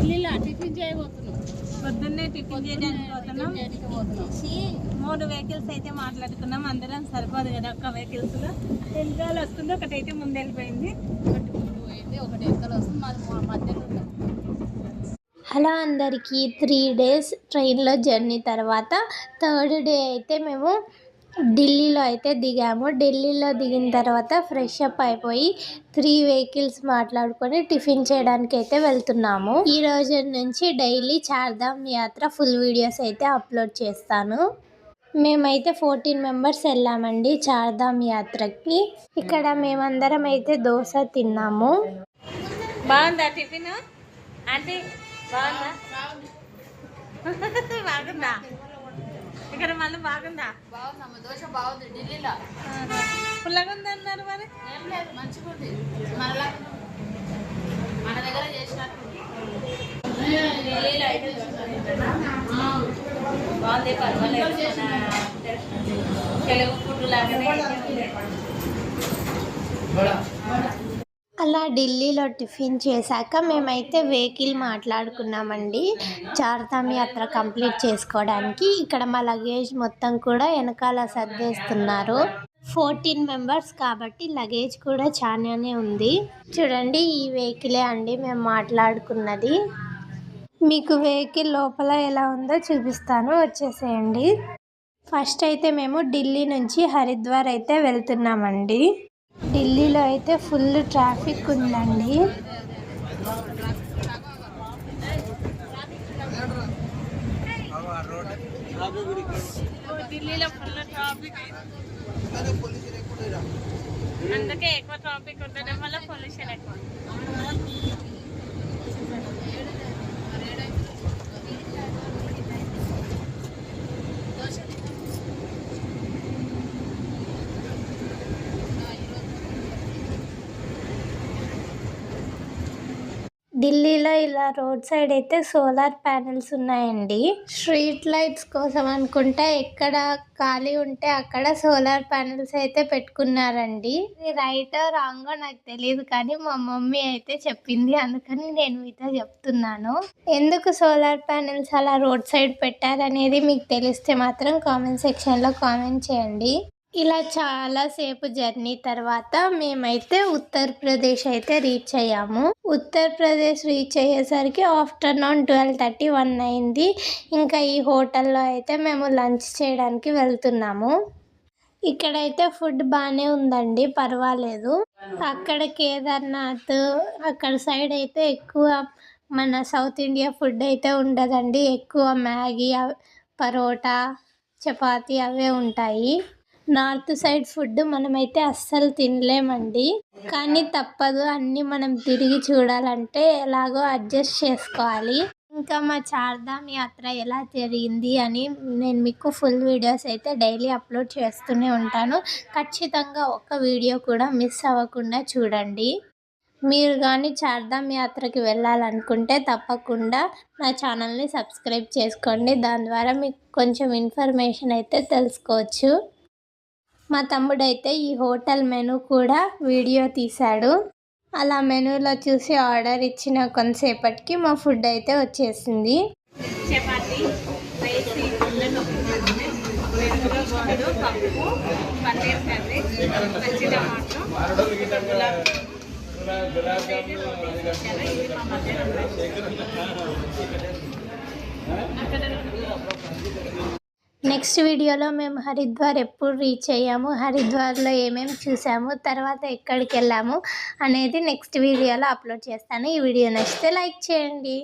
ఢిల్లీలో టిఫిన్ చేయబోతున్నాం. పొద్దున్నే టిఫిన్ చేయడానికి పోతున్నాం. 3 వెహికల్స్ అయితే మాట్లాడుకున్నాం. అందరం సరిపోదు కదా ఒక్క వెహికల్స్లో. వెనకాల వస్తుంది, ఒకటైతే ముందు వెళ్ళిపోయింది, ఒకటి వెనకాల వస్తుంది, మాది మధ్యలో ఉంటాం. హలో అందరికీ, 3 days ట్రైన్లో జర్నీ తర్వాత 3rd డే అయితే మేము ఢిల్లీలో అయితే దిగాము. ఢిల్లీలో దిగిన తర్వాత ఫ్రెష్ అప్ అయిపోయి 3 vehicles మాట్లాడుకొని టిఫిన్ చేయడానికి అయితే వెళ్తున్నాము. ఈ రోజు నుంచి డైలీ చార్ధామ్ యాత్ర ఫుల్ వీడియోస్ అయితే అప్లోడ్ చేస్తాను. మేమైతే 14 members వెళ్ళామండి చార్ధామ్ యాత్రకి. ఇక్కడ మేమందరం అయితే దోశ తిన్నాము. బాగుందా టిఫిన్ ఆంటీ? బాగుందా? బాగుందా? ఇక్కడ మళ్ళీ బాగుందా? బాగుందమ్మ, దోశ బాగుంది. ఢిల్లీలో పుల్లగా ఉంది అన్నారు, మరి ఏం లేదు, మంచిగా ఉంది. మన దగ్గర చేసినట్టు బాగుంది, పర్వాలేదు. తెలుగు ఫుడ్ లాగానే. అలా ఢిల్లీలో టిఫిన్ చేశాక మేమైతే వెహికల్ మాట్లాడుకున్నామండి చార్ధామ్ యాత్ర కంప్లీట్ చేసుకోవడానికి. ఇక్కడ మా లగేజ్ మొత్తం కూడా వెనకాల సర్దేస్తున్నారు. 14 members కాబట్టి లగేజ్ కూడా చాలానే ఉంది. చూడండి, ఈ వెహికలే అండి మేము మాట్లాడుకున్నది. మీకు వెహికల్ లోపల ఎలా ఉందో చూపిస్తాను, వచ్చేసేయండి. ఫస్ట్ అయితే మేము ఢిల్లీ నుంచి హరిద్వార్ అయితే వెళ్తున్నామండి. ఢిల్లీలో అయితే ఫుల్ ట్రాఫిక్ ఉందండి. ఢిల్లీలో ఫుల్ ట్రాఫిక్, అందుకే ఎక్కువ ట్రాఫిక్ ఉండడం వల్ల పొల్యూషన్ ఎక్కువ. ఢిల్లీలో ఇలా రోడ్ సైడ్ అయితే సోలార్ ప్యానెల్స్ ఉన్నాయండి. స్ట్రీట్ లైట్స్ కోసం అనుకుంటా ఎక్కడ ఖాళీ ఉంటే అక్కడ సోలార్ ప్యానెల్స్ అయితే పెట్టుకున్నారండి. ఇది రైటో రాంగో నాకు తెలియదు, కానీ మా మమ్మీ అయితే చెప్పింది, అందుకని నేను మీతో చెప్తున్నాను. ఎందుకు సోలార్ ప్యానెల్స్ అలా రోడ్ సైడ్ పెట్టారనేది మీకు తెలిస్తే మాత్రం కామెంట్ సెక్షన్లో కామెంట్ చేయండి. ఇలా చాలాసేపు జర్నీ తర్వాత మేమైతే ఉత్తరప్రదేశ్ అయితే రీచ్ అయ్యాము. ఉత్తరప్రదేశ్ రీచ్ అయ్యేసరికి ఆఫ్టర్నూన్ 12:31 అయింది. ఇంకా ఈ హోటల్లో అయితే మేము లంచ్ చేయడానికి వెళ్తున్నాము. ఇక్కడైతే ఫుడ్ బాగానే ఉందండి, పర్వాలేదు. అక్కడ కేదార్నాథ్ అక్కడ సైడ్ అయితే ఎక్కువ మన సౌత్ ఇండియా ఫుడ్ అయితే ఉండదండి. ఎక్కువ మ్యాగీ, పరోటా, చపాతీ అవే ఉంటాయి. నార్త్ సైడ్ ఫుడ్ మనమైతే అస్సలు తినలేమండి, కానీ తప్పదు, అన్నీ మనం తిరిగి చూడాలంటే ఎలాగో అడ్జస్ట్ చేసుకోవాలి. ఇంకా మా చార్ధామ్ యాత్ర ఎలా జరిగింది అని నేను మీకు ఫుల్ వీడియోస్ అయితే డైలీ అప్లోడ్ చేస్తూనే ఉంటాను. ఖచ్చితంగా ఒక్క వీడియో కూడా మిస్ అవ్వకుండా చూడండి. మీరు కానీ చార్ధామ్ యాత్రకి వెళ్ళాలనుకుంటే తప్పకుండా నా ఛానల్ని సబ్స్క్రైబ్ చేసుకోండి. దాని ద్వారా మీకు కొంచెం ఇన్ఫర్మేషన్ అయితే తెలుసుకోవచ్చు. మా తమ్ముడైతే ఈ హోటల్ మెనూ కూడా వీడియో తీశాడు. అలా మెనూలో చూసి ఆర్డర్ ఇచ్చిన కొంతసేపటికి మా ఫుడ్ అయితే వచ్చేసింది. చపాతి, రైస్, పప్పు, పన్నీర్ కర్రీ, పచ్చి టమాటో, నెక్స్ట్ వీడియోలో మేము హరిద్వార్ ఎప్పుడు రీచ్ అయ్యాము, హరిద్వార్లో ఏమేమి చూసాము, తర్వాత ఎక్కడికి వెళ్ళాము అనేది నెక్స్ట్ వీడియోలో అప్లోడ్ చేస్తాను. ఈ వీడియో నచ్చితే లైక్ చేయండి.